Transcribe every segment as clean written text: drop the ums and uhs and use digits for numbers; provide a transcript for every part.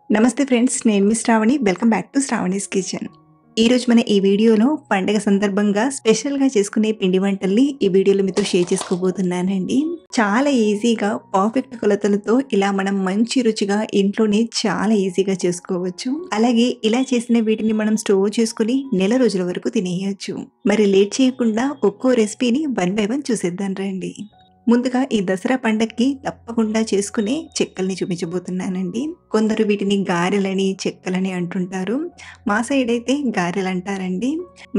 నమస్తే ఫ్రెండ్స్, నేను మీ Sravani. Welcome back to Sravani's kitchen. ఈరోజు మన ఈ వీడియోలో పండగ సందర్భంగా స్పెషల్‌గా చేసుకునే పిండి వంటల్ని ఈ వీడియోలో మీతో షేర్ చేసుకోబోతున్నానండి. చాలా ఈజీగా పర్ఫెక్ట్ కొలతలతో ఇలా మనం మంచి రుచిగా ఇంట్లోనే చాలా ఈజీగా చేసుకోవచ్చు. అలాగే ఇలా చేసిన వీటిని మనం స్టోర్ చేసుకొని నెల రోజుల వరకు తినేయొచ్చు. మరి లేట్ చేయకుండా ఒక్కో రెసిపీని వన్ బై వన్ చూసేద్దాం రండి. ముందుగా ఈ దసరా పండక్కి తప్పకుండా చేసుకునే చెక్కల్ని చూపించబోతున్నానండి. కొందరు వీటిని గారెలని, చెక్కలని అంటుంటారు. మా సైడ్ అయితే గారెలంటారండి.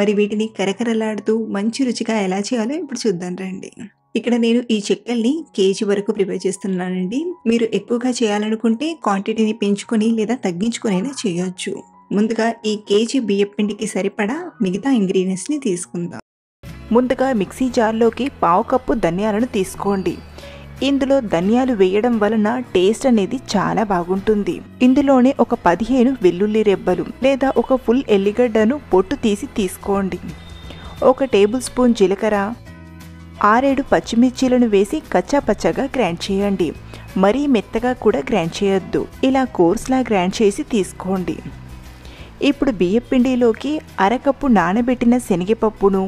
మరి వీటిని కరకరలాడుతూ మంచి రుచిగా ఎలా చేయాలో ఇప్పుడు చూద్దాం రండి. ఇక్కడ నేను ఈ చెక్కల్ని కేజీ వరకు ప్రిపేర్ చేస్తున్నానండి. మీరు ఎక్కువగా చేయాలనుకుంటే క్వాంటిటీని పెంచుకొని లేదా తగ్గించుకొనైనా చేయొచ్చు. ముందుగా ఈ కేజీ బియ్యపు పిండికి సరిపడా మిగతా ఇంగ్రీడియంట్స్‌ని తీసుకుందాం. ముందుగా మిక్సీ జార్లోకి పావు కప్పు ధనియాలను తీసుకోండి. ఇందులో ధనియాలు వేయడం వలన టేస్ట్ అనేది చాలా బాగుంటుంది. ఇందులోనే ఒక 15 వెల్లుల్లి రెబ్బలు లేదా ఒక ఫుల్ ఎల్లిగడ్డను పొట్టు తీసి తీసుకోండి. ఒక టేబుల్ స్పూన్ జీలకర్ర, 6-7 పచ్చిమిర్చీలను వేసి కచ్చా పచ్చగా గ్రైండ్ చేయండి. మరీ మెత్తగా కూడా గ్రైండ్ చేయొద్దు. ఇలా కోర్స్లా గ్రైండ్ చేసి తీసుకోండి. ఇప్పుడు బియ్యపిండిలోకి అరకప్పు నానబెట్టిన శనగపప్పును,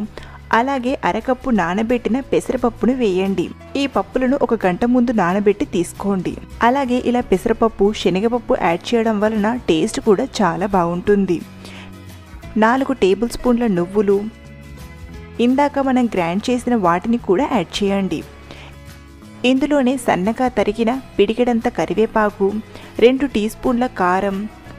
అలాగే అరకప్పు నానబెట్టిన పెసరపప్పును వేయండి. ఈ పప్పులను 1 గంట ముందు నానబెట్టి తీసుకోండి. అలాగే ఇలా పెసరపప్పు, శనగపప్పు యాడ్ చేయడం వలన టేస్ట్ కూడా చాలా బాగుంటుంది. 4 టేబుల్ స్పూన్ల నువ్వులు, ఇందాక మనం గ్రైండ్ చేసిన వాటిని కూడా యాడ్ చేయండి. ఇందులోనే సన్నగా తరిగిన పిడికెడంత కరివేపాకు, 2 టీ స్పూన్ల కారం,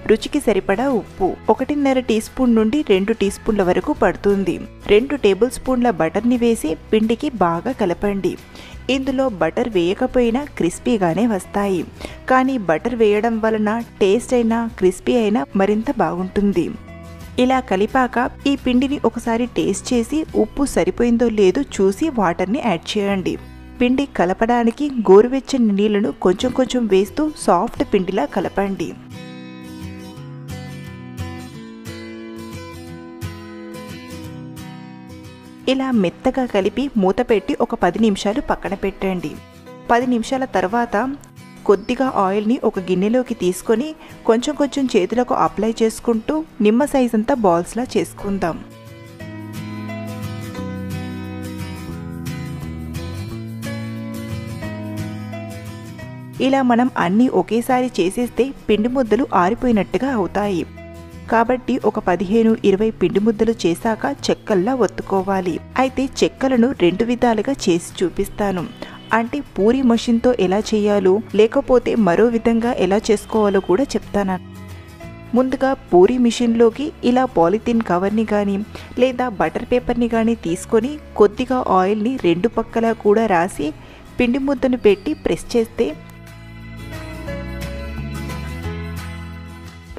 రుచికి సరిపడా ఉప్పు, 1.5 టీ స్పూన్ నుండి 2 టీ స్పూన్ల వరకు పడుతుంది. 2 టేబుల్ స్పూన్ల బటర్ని వేసి పిండికి బాగా కలపండి. ఇందులో బటర్ వేయకపోయినా క్రిస్పీగానే వస్తాయి. కానీ బటర్ వేయడం వలన టేస్ట్ అయినా క్రిస్పీ అయినా మరింత బాగుంటుంది. ఇలా కలిపాక ఈ పిండిని ఒకసారి టేస్ట్ చేసి ఉప్పు సరిపోయిందో లేదో చూసి వాటర్ని యాడ్ చేయండి. పిండి కలపడానికి గోరువెచ్చని నీళ్లను కొంచెం కొంచెం వేస్తూ సాఫ్ట్ పిండిలా కలపండి. ఇలా మెత్తగా కలిపి మూత పెట్టి ఒక 10 నిమిషాలు పక్కన పెట్టండి. 10 నిమిషాల తర్వాత కొద్దిగా ఆయిల్ని ఒక గిన్నెలోకి తీసుకొని కొంచెం కొంచెం చేతులకు అప్లై చేసుకుంటూ నిమ్మ సైజ్ అంతా బాల్స్లా చేసుకుందాం. ఇలా మనం అన్నీ ఒకేసారి చేసేస్తే పిండి ముద్దలు ఆరిపోయినట్టుగా అవుతాయి. కాబట్టి ఒక 15-20 పిండి ముద్దలు చేశాక చెక్కల్లా ఒత్తుకోవాలి. అయితే చెక్కలను 2 విధాలుగా చేసి చూపిస్తాను. అంటే పూరీ మషిన్తో ఎలా చేయాలో, లేకపోతే మరో విధంగా ఎలా చేసుకోవాలో కూడా చెప్తాను. ముందుగా పూరీ మిషన్లోకి ఇలా పాలిథిన్ కవర్ని కానీ లేదా బటర్ పేపర్ని కానీ తీసుకొని కొద్దిగా ఆయిల్ని 2 పక్కలా కూడా రాసి పిండి ముద్దను పెట్టి ప్రెస్ చేస్తే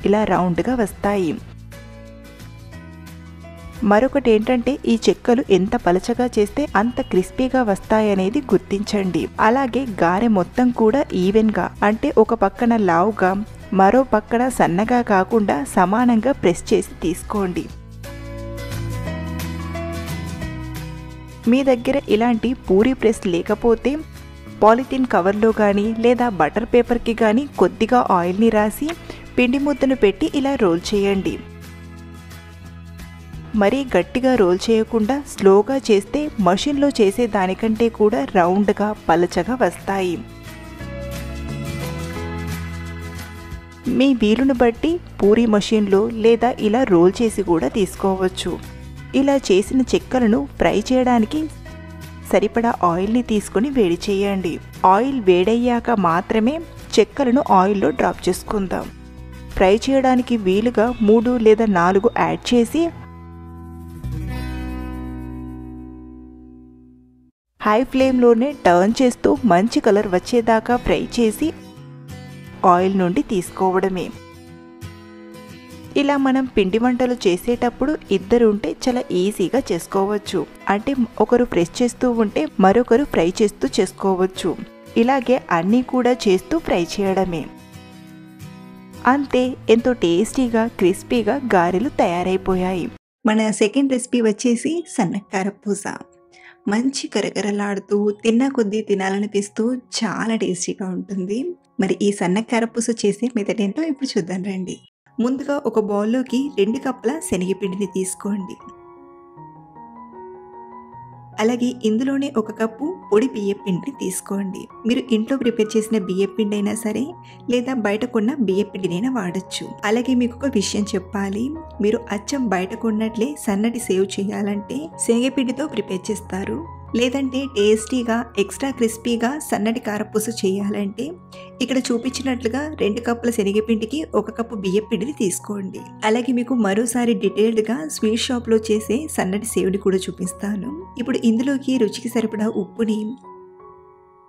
ఇలా రౌండ్గా వస్తాయి. మరొకటి ఏంటంటే ఈ చెక్కలు ఎంత పలచగా చేస్తే అంత క్రిస్పీగా వస్తాయనేది గుర్తించండి. అలాగే గారె మొత్తం కూడా ఈవెన్గా, అంటే ఒక పక్కన లావుగా మరో పక్కన సన్నగా కాకుండా సమానంగా ప్రెస్ చేసి తీసుకోండి. మీ దగ్గర ఇలాంటి పూరీ ప్రెస్ లేకపోతే పాలిథిన్ కవర్లో కానీ లేదా బటర్ పేపర్కి కానీ కొద్దిగా ఆయిల్ని రాసి పిండి ముద్దను పెట్టి ఇలా రోల్ చేయండి. మరీ గట్టిగా రోల్ చేయకుండా స్లోగా చేస్తే మషిన్లో చేసే దానికంటే కూడా రౌండ్గా పలచగా వస్తాయి. మీ వీలును బట్టి పూరీ మషిన్లో లేదా ఇలా రోల్ చేసి కూడా తీసుకోవచ్చు. ఇలా చేసిన చెక్కలను ఫ్రై చేయడానికి సరిపడా ఆయిల్ని తీసుకొని వేడి చేయండి. ఆయిల్ వేడయ్యాక మాత్రమే చెక్కలను ఆయిల్లో డ్రాప్ చేసుకుందాం. ఫ్రై చేయడానికి వీలుగా 3 లేదా 4 యాడ్ చేసి హై ఫ్లేమ్లోనే టర్న్ చేస్తూ మంచి కలర్ వచ్చేదాకా ఫ్రై చేసి ఆయిల్ నుండి తీసుకోవడమే. ఇలా మనం పిండి వంటలు చేసేటప్పుడు ఇద్దరు ఉంటే చాలా ఈజీగా చేసుకోవచ్చు. అంటే ఒకరు ప్రెస్ చేస్తూ ఉంటే మరొకరు ఫ్రై చేస్తూ చేసుకోవచ్చు. ఇలాగే అన్నీ కూడా చేస్తూ ఫ్రై చేయడమే. అంతే, ఎంతో టేస్టీగా క్రిస్పీగా గారెలు తయారైపోయాయి. మన సెకండ్ రెసిపీ వచ్చేసి సన్నకార పూస. మంచి కరకరలాడుతూ తిన్న కొద్దీ తినాలనిపిస్తూ చాలా టేస్టీగా ఉంటుంది. మరి ఈ సన్న కారపూస చేసే మెథడ్ ఏంటో ఇప్పుడు చూద్దాం రండి. ముందుగా ఒక బౌల్లోకి 2 కప్పుల శనగపిండిని తీసుకోండి. అలాగే ఇందులోనే 1 కప్పు పొడి బియ్యపిండిని తీసుకోండి. మీరు ఇంట్లో ప్రిపేర్ చేసిన బియ్యపిండి అయినా సరే, లేదా బయట కొన్న బియ్యపిండినైనా వాడచ్చు. అలాగే మీకు ఒక విషయం చెప్పాలి, మీరు అచ్చం బయట కొన్నట్లే సన్నటి సేవ్ చేయాలంటే శనగపిండితో ప్రిపేర్ చేస్తారు. లేదంటే టేస్టీగా ఎక్స్ట్రా క్రిస్పీగా సన్నటి కారపూస చేయాలంటే ఇక్కడ చూపించినట్లుగా 2 కప్పుల శనగపిండికి 1 కప్పు బియ్యపిండిని తీసుకోండి. అలాగే మీకు మరోసారి డీటెయిల్డ్గా స్వీట్ షాప్లో చేసే సన్నటి సేవ్ని కూడా చూపిస్తాను. ఇప్పుడు ఇందులోకి రుచికి సరిపడా ఉప్పుని,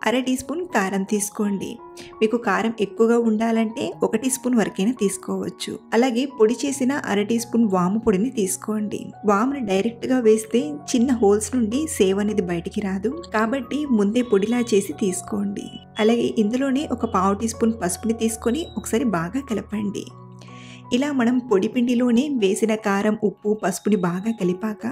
1/2 టీ స్పూన్ కారం తీసుకోండి. మీకు కారం ఎక్కువగా ఉండాలంటే 1 టీ స్పూన్ వరకైనా తీసుకోవచ్చు. అలాగే పొడి చేసిన 1/2 టీ స్పూన్ వాము పొడిని తీసుకోండి. వాముని డైరెక్ట్గా వేస్తే చిన్న హోల్స్ నుండి సేవ్ అనేది బయటికి రాదు, కాబట్టి ముందే పొడిలా చేసి తీసుకోండి. అలాగే ఇందులోనే 1/4 టీ స్పూన్ పసుపుని తీసుకొని ఒకసారి బాగా కలపండి. ఇలా మనం పొడి పిండిలోనే వేసిన కారం, ఉప్పు, పసుపుని బాగా కలిపాక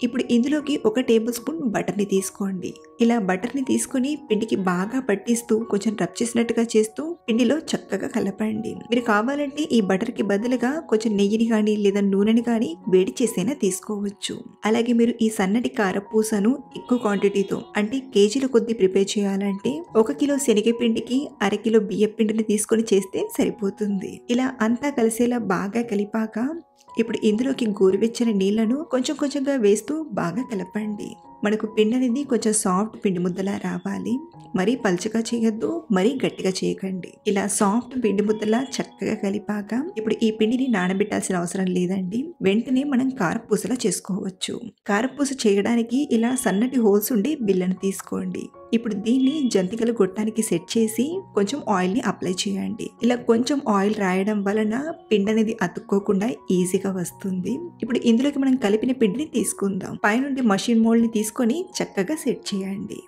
ఇప్పుడు ఇందులోకి 1 టేబుల్ స్పూన్ బటర్ని తీసుకోండి. ఇలా బటర్ని తీసుకొని పిండికి బాగా పట్టిస్తూ కొంచెం రబ్ చేసినట్టుగా చేస్తూ పిండిలో చక్కగా కలపండి. మీరు కావాలంటే ఈ బటర్కి బదులుగా కొంచెం నెయ్యిని కానీ లేదా నూనెని కానీ వేడి చేసైనా తీసుకోవచ్చు. అలాగే మీరు ఈ సన్నటి కారపూసను ఎక్కువ క్వాంటిటీతో అంటే కేజీల కొద్దీ ప్రిపేర్ చేయాలంటే 1 కిలో శనగపిండికి 1/2 కిలో బియ్య పిండిని తీసుకొని చేస్తే సరిపోతుంది. ఇలా అంతా కలిసేలా బాగా కలిపాక ఇప్పుడు ఇందులోకి గోరువెచ్చని నీళ్లను కొంచెం కొంచెంగా వేస్తూ బాగా కలపండి. మనకు పిండి అనేది కొంచెం సాఫ్ట్ పిండి ముద్దలా రావాలి. మరీ పలుచగా చేయొద్దు, మరీ గట్టిగా చేయకండి. ఇలా సాఫ్ట్ పిండి ముద్దలా చక్కగా కలిపాక ఇప్పుడు ఈ పిండిని నానబెట్టాల్సిన అవసరం లేదండి. వెంటనే మనం కారపూసలా చేసుకోవచ్చు. కారపూస చేయడానికి ఇలా సన్నటి హోల్స్ ఉండే బిళ్ళను తీసుకోండి. ఇప్పుడు దీన్ని జంతికల గొట్టానికి సెట్ చేసి కొంచెం ఆయిల్ని అప్లై చేయండి. ఇలా కొంచెం ఆయిల్ రాయడం వలన పిండి అనేది అతుక్కోకుండా ఈజీగా వస్తుంది. ఇప్పుడు ఇందులోకి మనం కలిపిన పిండిని తీసుకుందాం. పైనుండి మషిన్ మోల్డ్ని తీసుకొని చక్కగా సెట్ చేయండి.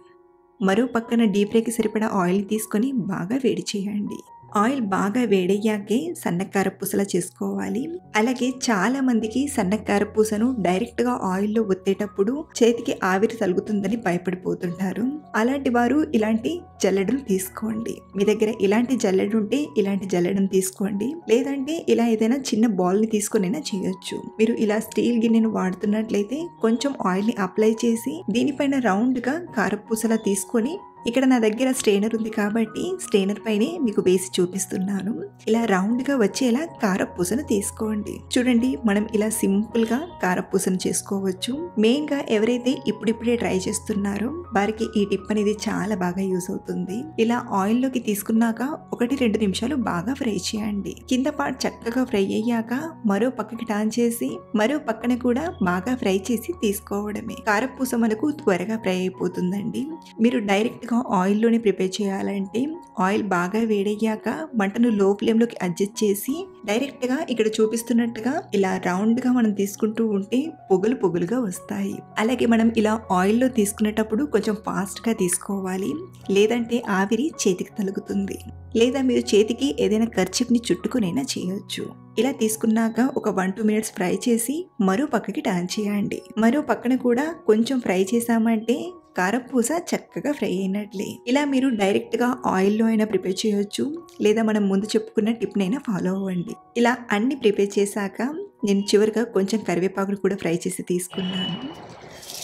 మరో పక్కన డీప్ ఫ్రైకి సరిపడా ఆయిల్ని తీసుకొని బాగా వేడి చేయండి. ఆయిల్ బాగా వేడయ్యాకే సన్న కారపూసలా చేసుకోవాలి. అలాగే చాలా మందికి సన్న కారపూసను డైరెక్ట్గా ఆయిల్లో ఒత్తేటప్పుడు చేతికి ఆవిరి తగులుతుందని భయపడిపోతుంటారు. అలాంటి వారు ఇలాంటి జల్లెడను తీసుకోండి. మీ దగ్గర ఇలాంటి జల్లెడ ఉంటే ఇలాంటి జల్లెడను తీసుకోండి. లేదంటే ఇలా ఏదైనా చిన్న బాల్ని తీసుకొనైనా చేయొచ్చు. మీరు ఇలా స్టీల్ గిన్నెను వాడుతున్నట్లయితే కొంచెం ఆయిల్ని అప్లై చేసి దీనిపైన రౌండ్గా కారపూసలా తీసుకొని ఇక్కడ నా దగ్గర స్ట్రెయినర్ ఉంది కాబట్టి స్ట్రెయినర్ పైనే మీకు వేసి చూపిస్తున్నాను. ఇలా రౌండ్గా వచ్చేలా కారపూసను తీసుకోండి. చూడండి, మనం ఇలా సింపుల్గా కారపూసను చేసుకోవచ్చు. మెయిన్గా ఎవరైతే ఇప్పుడిప్పుడే ట్రై చేస్తున్నారో వారికి ఈ టిప్ అనేది చాలా బాగా యూస్ అవుతుంది. ఇలా ఆయిల్లోకి తీసుకున్నాక 1-2 నిమిషాలు బాగా ఫ్రై చేయండి. కింద పార్ట్ చక్కగా ఫ్రై అయ్యాక మరో పక్కకి టర్న్ చేసి మరో పక్కన కూడా బాగా ఫ్రై చేసి తీసుకోవడమే. కారపూస మనకు త్వరగా ఫ్రై అయిపోతుందండి. మీరు డైరెక్ట్ ఆయిల్లోనే ప్రిపేర్ చేయాలంటే ఆయిల్ బాగా వేడయ్యాక మంటను లో ఫ్లేమ్లోకి అడ్జస్ట్ చేసి డైరెక్ట్గా ఇక్కడ చూపిస్తున్నట్టుగా ఇలా రౌండ్గా మనం తీసుకుంటూ ఉంటే పొగలు పొగలుగా వస్తాయి. అలాగే మనం ఇలా ఆయిల్లో తీసుకునేటప్పుడు కొంచెం ఫాస్ట్గా తీసుకోవాలి, లేదంటే ఆవిరి చేతికి తగులుతుంది. లేదా మీరు చేతికి ఏదైనా కర్చీఫ్ని చుట్టుకునైనా చేయొచ్చు. ఇలా తీసుకున్నాక ఒక 1-2 మినిట్స్ ఫ్రై చేసి మరో పక్కకి టర్న్ చేయండి. మరో పక్కన కూడా కొంచెం ఫ్రై చేసామంటే కారపూస చక్కగా ఫ్రై అయినట్లే. ఇలా మీరు డైరెక్ట్గా ఆయిల్లో అయినా ప్రిపేర్ చేయొచ్చు, లేదా మనం ముందు చెప్పుకున్న టిప్నైనా ఫాలో అవ్వండి. ఇలా అన్ని ప్రిపేర్ చేశాక నేను చివరిగా కొంచెం కరివేపాకును కూడా ఫ్రై చేసి తీసుకున్నాను.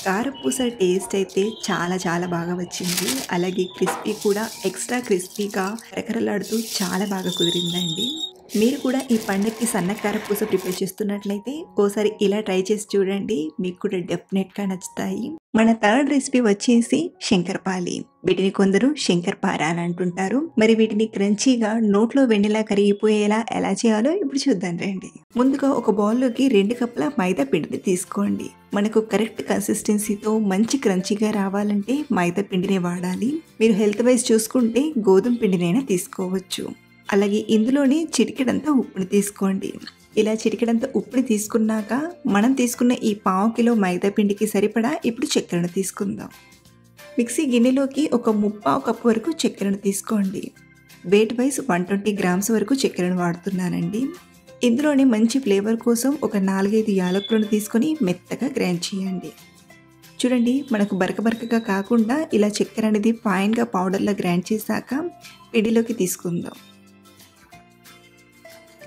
కారపూస టేస్ట్ అయితే చాలా చాలా బాగా వచ్చింది. అలాగే క్రిస్పీ కూడా ఎక్స్ట్రా క్రిస్పీగా కరకరలాడుతూ చాలా బాగా కుదిరిందండి. మీరు కూడా ఈ పండగకి సన్న కారపూస ప్రిపేర్ చేస్తున్నట్లయితే ఓసారి ఇలా ట్రై చేసి చూడండి, మీకు కూడా డెఫినెట్గా నచ్చుతాయి. మన థర్డ్ రెసిపీ వచ్చేసి శంకరపాలి. వీటిని కొందరు శంకరపార అని అంటుంటారు. మరి వీటిని క్రంచీగా నోట్లో వెన్నెలా కరిగిపోయేలా ఎలా చేయాలో ఇప్పుడు చూద్దాం రండి. ముందుగా ఒక బౌల్లోకి 2 కప్పుల మైదా పిండిని తీసుకోండి. మనకు కరెక్ట్ కన్సిస్టెన్సీతో మంచి క్రంచీగా రావాలంటే మైదా పిండినే వాడాలి. మీరు హెల్త్ వైజ్ చూసుకుంటే గోధుమ పిండినైనా తీసుకోవచ్చు. అలాగే ఇందులోనే చిటికెడంతా ఉప్పుని తీసుకోండి. ఇలా చిటికెడంతా ఉప్పుని తీసుకున్నాక మనం తీసుకున్న ఈ 1/2 కిలో మైదా పిండికి సరిపడా ఇప్పుడు చక్కెరను తీసుకుందాం. మిక్సీ గిన్నెలోకి ఒక 3/4 కప్పు వరకు చక్కెరను తీసుకోండి. వెయిట్ వైజ్ 120 గ్రామ్స్ వరకు చక్కెరను వాడుతున్నానండి. ఇందులోనే మంచి ఫ్లేవర్ కోసం ఒక 4-5 యాలకులను తీసుకొని మెత్తగా గ్రైండ్ చేయండి. చూడండి మనకు బరకగా కాకుండా ఇలా చక్కెర అనేది ఫైన్గా పౌడర్లా గ్రైండ్ చేశాక పిండిలోకి తీసుకుందాం.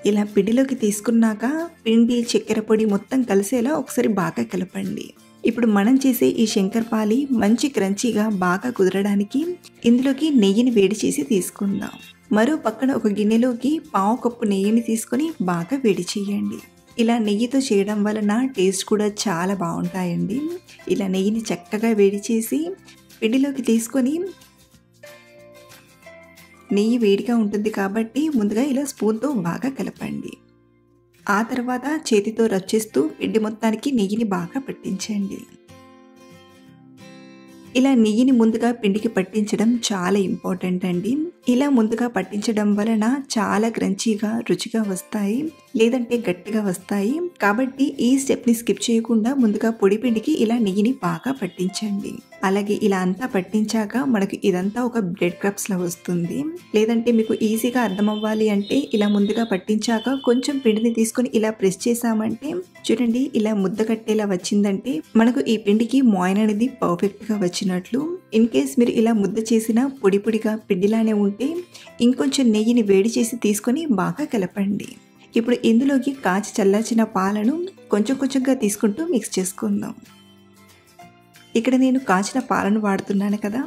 ఇలా పిండిలోకి తీసుకున్నాక పిండి చక్కెర పొడి మొత్తం కలిసేలా ఒకసారి బాగా కలపండి. ఇప్పుడు మనం చేసే ఈ శంకర్పాలి మంచి క్రంచీగా బాగా కుదరడానికి ఇందులోకి నెయ్యిని వేడి చేసి తీసుకుందాం. మరో పక్కన ఒక గిన్నెలోకి 1/2 కప్పు నెయ్యిని తీసుకొని బాగా వేడి చేయండి. ఇలా నెయ్యితో చేయడం వలన టేస్ట్ కూడా చాలా బాగుంటాయండి. ఇలా నెయ్యిని చక్కగా వేడి చేసి పిండిలోకి తీసుకొని నెయ్యి వేడిగా ఉంటుంది కాబట్టి ముందుగా ఇలా స్పూన్తో బాగా కలపండి. ఆ తర్వాత చేతితో రబ్ చేస్తూ పిండి మొత్తానికి నెయ్యిని బాగా పట్టించండి. ఇలా నెయ్యిని ముందుగా పిండికి పట్టించడం చాలా ఇంపార్టెంట్ అండి. ఇలా ముందుగా పట్టించడం వలన చాలా క్రంచీగా రుచిగా వస్తాయి, లేదంటే గట్టిగా వస్తాయి. కాబట్టి ఈ స్టెప్ని స్కిప్ చేయకుండా ముందుగా పొడి పిండికి ఇలా నెయ్యిని బాగా పట్టించండి. అలాగే ఇలా అంతా పట్టించాక మనకు ఇదంతా ఒక బ్రెడ్ క్రబ్స్ లా వస్తుంది. లేదంటే మీకు ఈజీగా అర్థం అవ్వాలి అంటే ఇలా ముందుగా పట్టించాక కొంచెం పిండిని తీసుకొని ఇలా ప్రెస్ చేసామంటే చూడండి ఇలా ముద్ద కట్టేలా వచ్చిందంటే మనకు ఈ పిండికి మాయిన్ అనేది పర్ఫెక్ట్గా వచ్చినట్లు. ఇన్ కేస్ మీరు ఇలా ముద్ద చేసిన పొడి పొడిగా పిండిలానే ఉంటే ఇంకొంచెం నెయ్యిని వేడి చేసి తీసుకొని బాగా కలపండి. ఇప్పుడు ఇందులోకి కాచి చల్లార్చిన పాలను కొంచెం కొంచెంగా తీసుకుంటూ మిక్స్ చేసుకుందాం. ఇక్కడ నేను కాచిన పాలను వాడుతున్నాను కదా,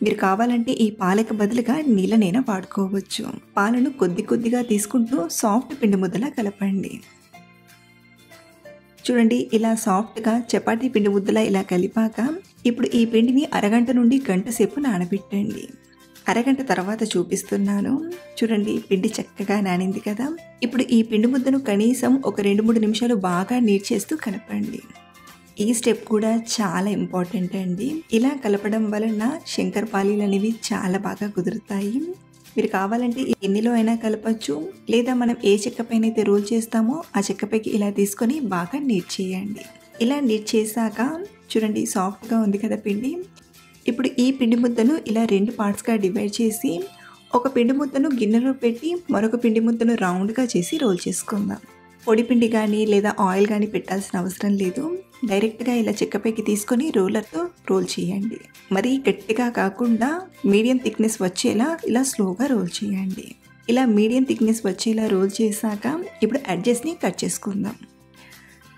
మీరు కావాలంటే ఈ పాలకు బదులుగా నీళ్ళనైనా వాడుకోవచ్చు. పాలను కొద్దిగా తీసుకుంటూ సాఫ్ట్ పిండి ముద్దలా కలపండి. చూడండి ఇలా సాఫ్ట్గా చపాతీ పిండి ముద్దలా ఇలా కలిపాక ఇప్పుడు ఈ పిండిని అరగంట నుండి గంట సేపు నానబెట్టండి. అరగంట తర్వాత చూపిస్తున్నాను. చూడండి పిండి చక్కగా నానింది కదా. ఇప్పుడు ఈ పిండి ముద్దను కనీసం ఒక 2-3 నిమిషాలు బాగా నీట్ చేస్తూ కలపండి. ఈ స్టెప్ కూడా చాలా ఇంపార్టెంట్ అండి. ఇలా కలపడం వలన శంకర్పాలీలు అనేవి చాలా బాగా కుదురుతాయి. మీరు కావాలంటే ఎన్నిలో అయినా కలపచ్చు, లేదా మనం ఏ చెక్క పైన అయితే రోల్ చేస్తామో ఆ చెక్కపైకి ఇలా తీసుకొని బాగా నీట్ చేయండి. ఇలా నీట్ చేశాక చూడండి సాఫ్ట్గా ఉంది కదా పిండి. ఇప్పుడు ఈ పిండి ముద్దను ఇలా 2 పార్ట్స్గా డివైడ్ చేసి ఒక పిండి ముద్దను గిన్నెలో పెట్టి మరొక పిండి ముద్దను రౌండ్గా చేసి రోల్ చేసుకుందాం. పొడి పిండి కానీ లేదా ఆయిల్ కానీ పెట్టాల్సిన అవసరం లేదు. డైరెక్ట్గా ఇలా చెక్కపైకి తీసుకొని రోలర్తో రోల్ చేయండి. మరీ గట్టిగా కాకుండా మీడియం థిక్నెస్ వచ్చేలా ఇలా స్లోగా రోల్ చేయండి. ఇలా మీడియం థిక్నెస్ వచ్చేలా రోల్ చేశాక ఇప్పుడు ఎడ్జెస్ని కట్ చేసుకుందాం.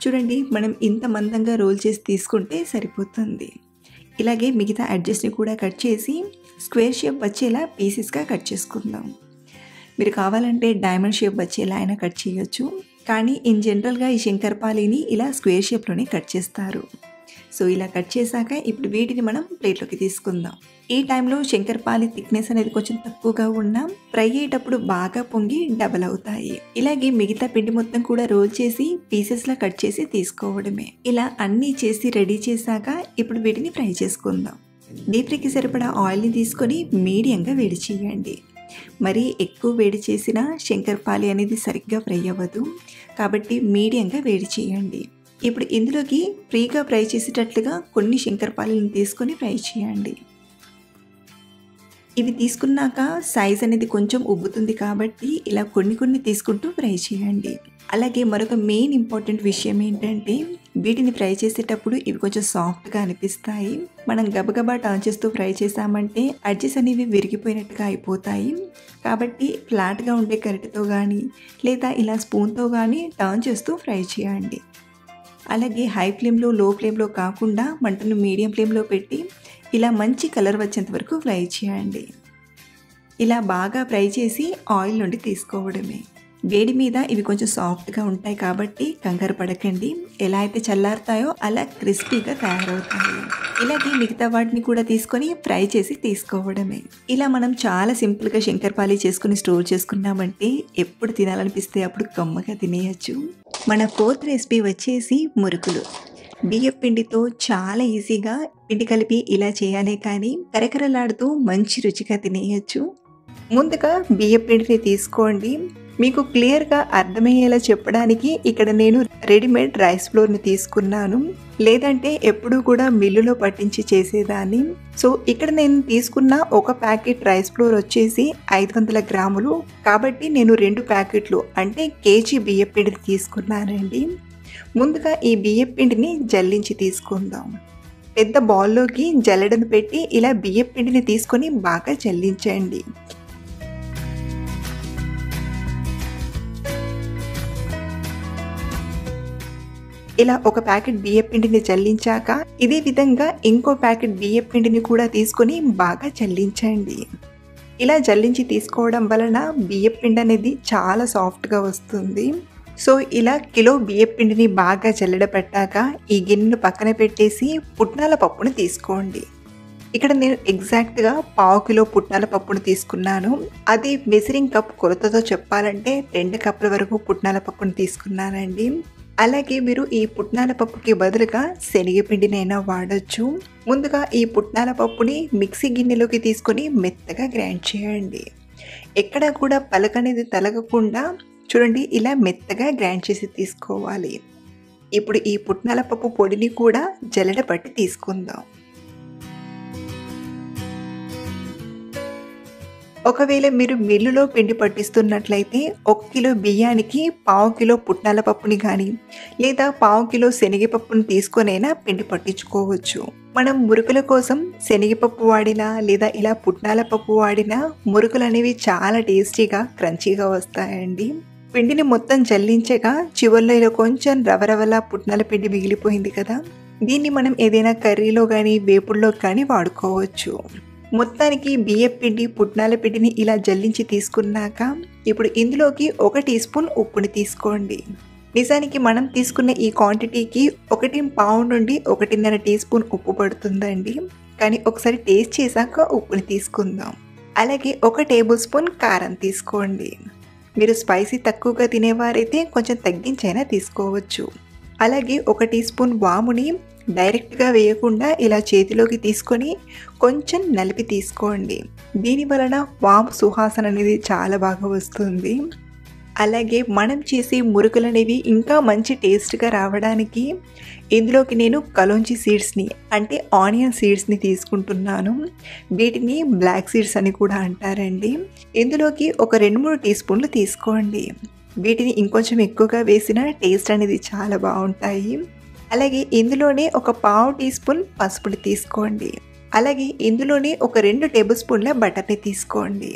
చూడండి మనం ఇంత మందంగా రోల్ చేసి తీసుకుంటే సరిపోతుంది. ఇలాగే మిగతా ఎడ్జెస్ని కూడా కట్ చేసి స్క్వేర్ షేప్ వచ్చేలా పీసెస్గా కట్ చేసుకుందాం. మీరు కావాలంటే డైమండ్ షేప్ వచ్చేలా అయినా కట్ చేయొచ్చు, కానీ ఇన్ జనరల్గా ఈ శంకర్పాలీని ఇలా స్క్వేర్ షేప్లోనే కట్ చేస్తారు. సో ఇలా కట్ చేశాక ఇప్పుడు వీటిని మనం ప్లేట్లోకి తీసుకుందాం. ఈ టైంలో శంకర్పాలి థిక్నెస్ అనేది కొంచెం తక్కువగా ఉన్నా ఫ్రై అయ్యేటప్పుడు బాగా పొంగి డబల్ అవుతాయి. ఇలాగే మిగతా పిండి మొత్తం కూడా రోల్ చేసి పీసెస్లా కట్ చేసి తీసుకోవడమే. ఇలా అన్నీ చేసి రెడీ చేశాక ఇప్పుడు వీటిని ఫ్రై చేసుకుందాం. డీప్ ఫ్రైకి సరిపడా ఆయిల్ని తీసుకొని మీడియంగా వేడి చేయండి. మరీ ఎక్కువ వేడి చేసిన శంకర్పాలి అనేది సరిగ్గా ఫ్రై అవ్వదు, కాబట్టి మీడియంగా వేడి చేయండి. ఇప్పుడు ఇందులోకి ఫ్రీగా ఫ్రై చేసేటట్లుగా కొన్ని శంకర్పాలీలను తీసుకొని ఫ్రై చేయండి. ఇవి తీసుకున్నాక సైజ్ అనేది కొంచెం ఉబ్బుతుంది కాబట్టి ఇలా కొన్ని తీసుకుంటూ ఫ్రై చేయండి. అలాగే మరొక మెయిన్ ఇంపార్టెంట్ విషయం ఏంటంటే వీటిని ఫ్రై చేసేటప్పుడు ఇవి కొంచెం సాఫ్ట్గా అనిపిస్తాయి. మనం గబగబా టర్న్ చేస్తూ ఫ్రై చేసామంటే ఎడ్జెస్ అనేవి విరిగిపోయినట్టుగా అయిపోతాయి. కాబట్టి ఫ్లాట్గా ఉండే గరిటెతో కానీ లేదా ఇలా స్పూన్తో కానీ టర్న్ చేస్తూ ఫ్రై చేయండి. అలాగే హై ఫ్లేమ్లో లో ఫ్లేమ్లో కాకుండా మంటను మీడియం ఫ్లేమ్లో పెట్టి ఇలా మంచి కలర్ వచ్చేంత వరకు ఫ్రై చేయండి. ఇలా బాగా ఫ్రై చేసి ఆయిల్ నుండి తీసుకోవడమే. వేడి మీద ఇవి కొంచెం సాఫ్ట్గా ఉంటాయి కాబట్టి కంగారు పడకండి. ఎలా అయితే చల్లారుతాయో అలా క్రిస్పీగా తయారవుతాయి. ఇలాగే మిగతా వాటిని కూడా తీసుకొని ఫ్రై చేసి తీసుకోవడమే. ఇలా మనం చాలా సింపుల్గా శంకర్పాలి చేసుకుని స్టోర్ చేసుకున్నామంటే ఎప్పుడు తినాలనిపిస్తే అప్పుడు కమ్మగా తినేయచ్చు. మన 4th రెసిపీ వచ్చేసి మురుకులు. బియ్యం పిండితో చాలా ఈజీగా పిండి కలిపి ఇలా చేయాలే కానీ కరకరలాడుతూ మంచి రుచిగా తినేయచ్చు. ముందుగా బియ్యం పిండిని తీసుకోండి. మీకు క్లియర్గా అర్థమయ్యేలా చెప్పడానికి ఇక్కడ నేను రెడీమేడ్ రైస్ ఫ్లోర్ని తీసుకున్నాను, లేదంటే ఎప్పుడూ కూడా మిల్లులో పట్టించి చేసేదాన్ని. సో ఇక్కడ నేను తీసుకున్న ఒక ప్యాకెట్ రైస్ ఫ్లోర్ వచ్చేసి 500 గ్రాములు, కాబట్టి నేను 2 ప్యాకెట్లు అంటే కేజీ బియ్యం పిండిని తీసుకున్నానండి. ముందుగా ఈ బియ్యం పిండిని జల్లించి తీసుకుందాం. పెద్ద బౌల్లోకి జల్లెడను పెట్టి ఇలా బియ్యపు పిండిని తీసుకొని బాగా జల్లించండి. ఇలా ఒక ప్యాకెట్ బియ్యపు పిండిని జల్లించాక ఇదే విధంగా ఇంకో ప్యాకెట్ బియ్యపు పిండిని కూడా తీసుకొని బాగా జల్లించండి. ఇలా జల్లించి తీసుకోవడం వలన బియ్యపు పిండి అనేది చాలా సాఫ్ట్గా వస్తుంది. సో ఇలా కిలో బియ్యపు పిండిని బాగా జల్లెడ పెట్టాక ఈ గిన్నెను పక్కన పెట్టేసి పుట్నాల పప్పును తీసుకోండి. ఇక్కడ నేను ఎగ్జాక్ట్గా 1/2 కిలో పుట్నాల పప్పును తీసుకున్నాను. అది మెజరింగ్ కప్ కొలతతో చెప్పాలంటే 2 కప్పుల వరకు పుట్నాల పప్పును తీసుకున్నానండి. అలాగే మీరు ఈ పుట్నాల పప్పుకి బదులుగా శనగపిండినైనా వాడచ్చు. ముందుగా ఈ పుట్నాల పప్పుని మిక్సీ గిన్నెలోకి తీసుకొని మెత్తగా గ్రైండ్ చేయండి. ఎక్కడ కూడా పలకనేది తలగకుండా చూడండి, ఇలా మెత్తగా గ్రైండ్ చేసి తీసుకోవాలి. ఇప్పుడు ఈ పుట్నాల పప్పు పొడిని కూడా జల్లెడ పట్టి తీసుకుందాం. ఒకవేళ మీరు మిల్లులో పిండి పట్టిస్తున్నట్లయితే 1 కిలో బియ్యానికి 1/2 కిలో పుట్నాల పప్పుని కానీ లేదా 1/2 కిలో శనగపప్పుని తీసుకొనైనా పిండి పట్టించుకోవచ్చు. మనం మురుకుల కోసం శనగపప్పు వాడినా లేదా ఇలా పుట్నాల పప్పు వాడినా మురుకులు అనేవి చాలా టేస్టీగా క్రంచీగా వస్తాయండి. పిండిని మొత్తం జల్లించగా చివర్లో ఇలా కొంచెం రవరవలా పుట్నాల పిండి మిగిలిపోయింది కదా, దీన్ని మనం ఏదైనా కర్రీలో కానీ వేపుడులో కానీ వాడుకోవచ్చు. మొత్తానికి బియ్యపు పిండి పుట్నాల పిండిని ఇలా జల్లించి తీసుకున్నాక ఇప్పుడు ఇందులోకి 1 టీ స్పూన్ ఉప్పుని తీసుకోండి. నిజానికి మనం తీసుకున్న ఈ క్వాంటిటీకి 1.5 నుండి 1.5 టీ స్పూన్ ఉప్పు పడుతుందండి. కానీ ఒకసారి టేస్ట్ చేశాక ఉప్పుని తీసుకుందాం. అలాగే 1 టేబుల్ స్పూన్ కారం తీసుకోండి. మీరు స్పైసీ తక్కువగా తినేవారైతే కొంచెం తగ్గించైనా తీసుకోవచ్చు. అలాగే 1 టీ స్పూన్ వాముని డైరెక్ట్గా వేయకుండా ఇలా చేతిలోకి తీసుకొని కొంచెం నలిపి తీసుకోండి. దీని వలన వాము సువాసన అనేది చాలా బాగా వస్తుంది. అలాగే మనం చేసే మురుకులు అనేవి ఇంకా మంచి టేస్ట్గా రావడానికి ఇందులోకి నేను కలోంజీ సీడ్స్ని అంటే ఆనియన్ సీడ్స్ని తీసుకుంటున్నాను. వీటిని బ్లాక్ సీడ్స్ అని కూడా అంటారండి. ఇందులోకి ఒక 2-3 టీ స్పూన్లు తీసుకోండి. వీటిని ఇంకొంచెం ఎక్కువగా వేసిన టేస్ట్ అనేది చాలా బాగుంటాయి. అలాగే ఇందులోనే ఒక 1/2 టీ స్పూన్ పసుపుని తీసుకోండి. అలాగే ఇందులోనే ఒక 2 టేబుల్ స్పూన్ల బటర్ని తీసుకోండి.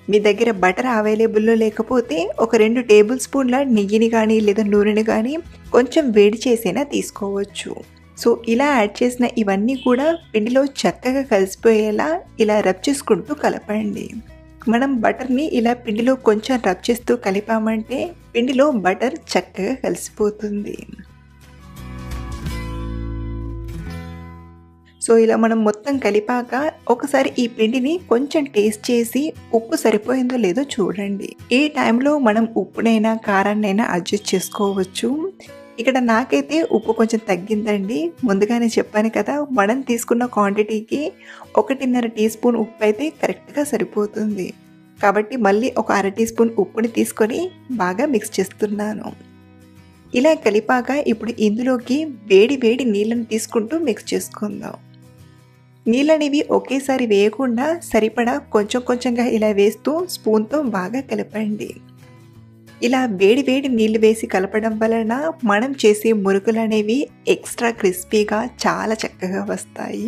మీ దగ్గర బటర్ అవైలబుల్లో లేకపోతే ఒక 2 టేబుల్ స్పూన్ల నెయ్యిని కానీ లేదా నూనెని కానీ కొంచెం వేడి చేసైనా తీసుకోవచ్చు. సో ఇలా యాడ్ చేసిన ఇవన్నీ కూడా పిండిలో చక్కగా కలిసిపోయేలా ఇలా రబ్ చేసుకుంటూ కలపండి. మనం బటర్ని ఇలా పిండిలో కొంచెం రబ్ చేస్తూ కలిపామంటే పిండిలో బటర్ చక్కగా కలిసిపోతుంది. సో ఇలా మనం మొత్తం కలిపాక ఒకసారి ఈ పిండిని కొంచెం టేస్ట్ చేసి ఉప్పు సరిపోయిందో లేదో చూడండి. ఈ టైంలో మనం ఉప్పునైనా కారాన్నైనా అడ్జస్ట్ చేసుకోవచ్చు. ఇక్కడ నాకైతే ఉప్పు కొంచెం తగ్గిందండి. ముందుగానే చెప్పాను కదా, మనం తీసుకున్న క్వాంటిటీకి 1.5 టీ స్పూన్ ఉప్పు అయితే కరెక్ట్గా సరిపోతుంది. కాబట్టి మళ్ళీ ఒక 1/2 టీ స్పూన్ ఉప్పుని తీసుకొని బాగా మిక్స్ చేస్తున్నాను. ఇలా కలిపాక ఇప్పుడు ఇందులోకి వేడి వేడి నీళ్ళని తీసుకుంటూ మిక్స్ చేసుకుందాం. నీళ్ళనేవి ఒకేసారి వేయకుండా సరిపడా కొంచెం కొంచెంగా ఇలా వేస్తూ స్పూన్తో బాగా కలపండి. ఇలా వేడి వేడి నీళ్ళు వేసి కలపడం వలన మనం చేసే మురుకులు అనేవి ఎక్స్ట్రా క్రిస్పీగా చాలా చక్కగా వస్తాయి.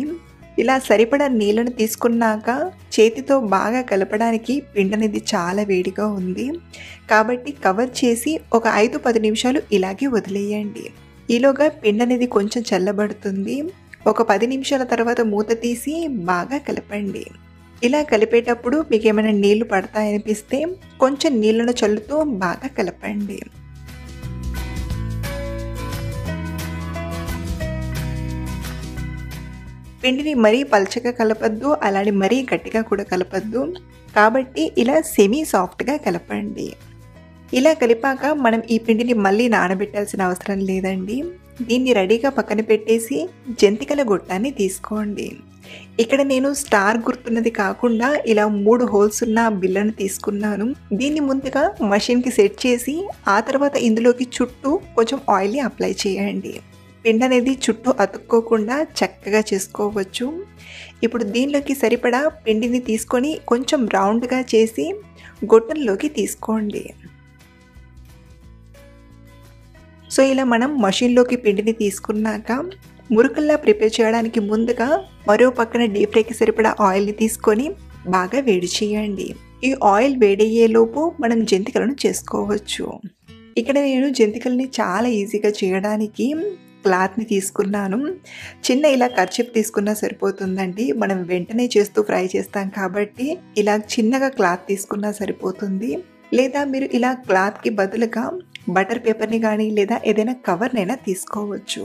ఇలా సరిపడా నీళ్ళను తీసుకున్నాక చేతితో బాగా కలపడానికి పిండి అనేది చాలా వేడిగా ఉంది. కాబట్టి కవర్ చేసి ఒక 5-10 నిమిషాలు ఇలాగే వదిలేయండి. ఈలోగా పిండి అనేది కొంచెం చల్లబడుతుంది. ఒక 10 నిమిషాల తర్వాత మూత తీసి బాగా కలపండి. ఇలా కలిపేటప్పుడు మీకు ఏమైనా నీళ్లు పడతాయనిపిస్తే కొంచెం నీళ్ళను చల్లుతూ బాగా కలపండి. పిండిని మరీ పల్చగా కలపద్దు, అలానే మరీ గట్టిగా కూడా కలపద్దు. కాబట్టి ఇలా సెమీ సాఫ్ట్గా కలపండి. ఇలా కలిపాక మనం ఈ పిండిని మళ్ళీ నానబెట్టాల్సిన అవసరం లేదండి. దీన్ని రెడీగా పక్కన పెట్టేసి జంతికల గొట్టాన్ని తీసుకోండి. ఇక్కడ నేను స్టార్ గుర్తున్నది కాకుండా ఇలా 3 హోల్స్ ఉన్న బిల్లను తీసుకున్నాను. దీన్ని ముందుగా మషిన్కి సెట్ చేసి ఆ తర్వాత ఇందులోకి చుట్టూ కొంచెం ఆయిల్ని అప్లై చేయండి. పిండి అనేది చుట్టూ అతుక్కోకుండా చక్కగా చేసుకోవచ్చు. ఇప్పుడు దీనిలోకి సరిపడా పిండిని తీసుకొని కొంచెం రౌండ్గా చేసి గొట్టంలోకి తీసుకోండి. సో ఇలా మనం మషిన్లోకి పిండిని తీసుకున్నాక మురుకుల్లా ప్రిపేర్ చేయడానికి ముందుగా మరో పక్కన డీప్ ఫ్రైకి సరిపడా ఆయిల్ని తీసుకొని బాగా వేడి చేయండి. ఈ ఆయిల్ వేడయ్యేలోపు మనం జంతికలను చేసుకోవచ్చు. ఇక్కడ నేను జంతికల్ని చాలా ఈజీగా చేయడానికి క్లాత్ని తీసుకున్నాను. చిన్న ఇలా కర్చీఫ్ తీసుకున్నా సరిపోతుందండి. మనం వెంటనే చేస్తూ ఫ్రై చేస్తాం కాబట్టి ఇలా చిన్నగా క్లాత్ తీసుకున్నా సరిపోతుంది. లేదా మీరు ఇలా క్లాత్కి బదులుగా బటర్ పేపర్ని కానీ లేదా ఏదైనా కవర్నైనా తీసుకోవచ్చు.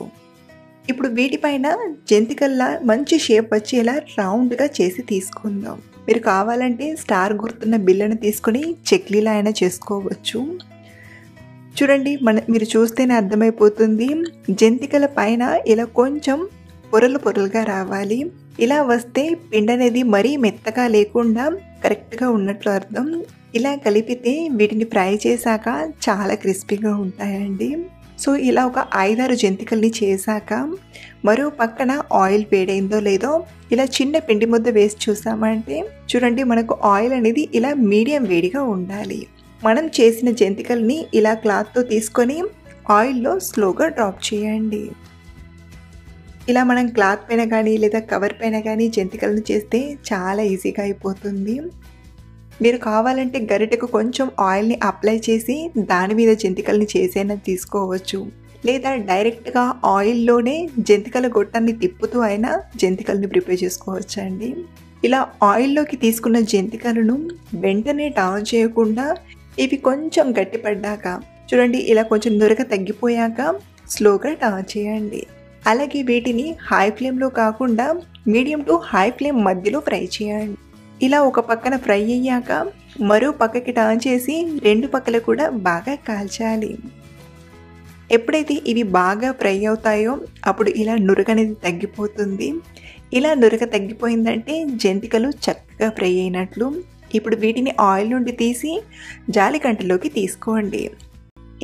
ఇప్పుడు వీటిపైన జంతికల్లా మంచి షేప్ వచ్చేలా రౌండ్గా చేసి తీసుకుందాం. మీరు కావాలంటే స్టార్ గుర్తున్న బిళ్ళను తీసుకుని చెక్లీలా అయినా చేసుకోవచ్చు. చూడండి, మీరు చూస్తేనే అర్థమైపోతుంది. జంతికల పైన ఇలా కొంచెం పొరలు పొరలుగా రావాలి. ఇలా వస్తే పిండి అనేది మరీ మెత్తగా లేకుండా కరెక్ట్గా ఉన్నట్లు అర్థం. ఇలా కలిపితే వీటిని ఫ్రై చేశాక చాలా క్రిస్పీగా ఉంటాయండి. సో ఇలా ఒక 5-6 జంతికల్ని చేశాక మరో పక్కన ఆయిల్ వేడైందో లేదో ఇలా చిన్న పిండి ముద్ద వేసి చూసామంటే చూడండి, మనకు ఆయిల్ అనేది ఇలా మీడియం వేడిగా ఉండాలి. మనం చేసిన జంతికల్ని ఇలా క్లాత్తో తీసుకొని ఆయిల్లో స్లోగా డ్రాప్ చేయండి. ఇలా మనం క్లాత్ పైన కానీ లేదా కవర్ పైన కానీ జంతికలను చేస్తే చాలా ఈజీగా అయిపోతుంది. మీరు కావాలంటే గరిటెకు కొంచెం ఆయిల్ని అప్లై చేసి దాని మీద జంతికల్ని చేసైనా తీసుకోవచ్చు. లేదా డైరెక్ట్గా ఆయిల్లోనే జంతికల గొట్టాన్ని తిప్పుతూ అయినా జంతికల్ని ప్రిపేర్ చేసుకోవచ్చు అండి. ఇలా ఆయిల్లోకి తీసుకున్న జంతికలను వెంటనే టర్న్ చేయకుండా ఇవి కొంచెం గట్టిపడ్డాక చూడండి, ఇలా కొంచెం నురగ తగ్గిపోయాక స్లోగా టర్న్ చేయండి. అలాగే వీటిని హై ఫ్లేమ్లో కాకుండా మీడియం టు హై ఫ్లేమ్ మధ్యలో ఫ్రై చేయండి. ఇలా ఒక పక్కన ఫ్రై అయ్యాక మరో పక్కకి టర్న్ చేసి 2 పక్కలు కూడా బాగా కాల్చాలి. ఎప్పుడైతే ఇవి బాగా ఫ్రై అవుతాయో అప్పుడు ఇలా నురగ అనేది తగ్గిపోతుంది. ఇలా నురగ తగ్గిపోయిందంటే జంతికలు చక్కగా ఫ్రై అయినట్లు. ఇప్పుడు వీటిని ఆయిల్ నుండి తీసి జాలికంటలోకి తీసుకోండి.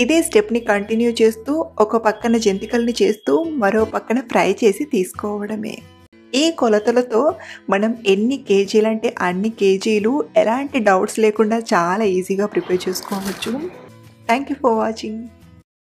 ఇదే స్టెప్ని కంటిన్యూ చేస్తూ ఒక పక్కన జంతికల్ని చేస్తూ మరో పక్కన ఫ్రై చేసి తీసుకోవడమే. ఈ కొలతలతో మనం ఎన్ని కేజీలు అంటే అన్ని కేజీలు ఎలాంటి డౌట్స్ లేకుండా చాలా ఈజీగా ప్రిపేర్ చేసుకోవచ్చు. Thank you for watching.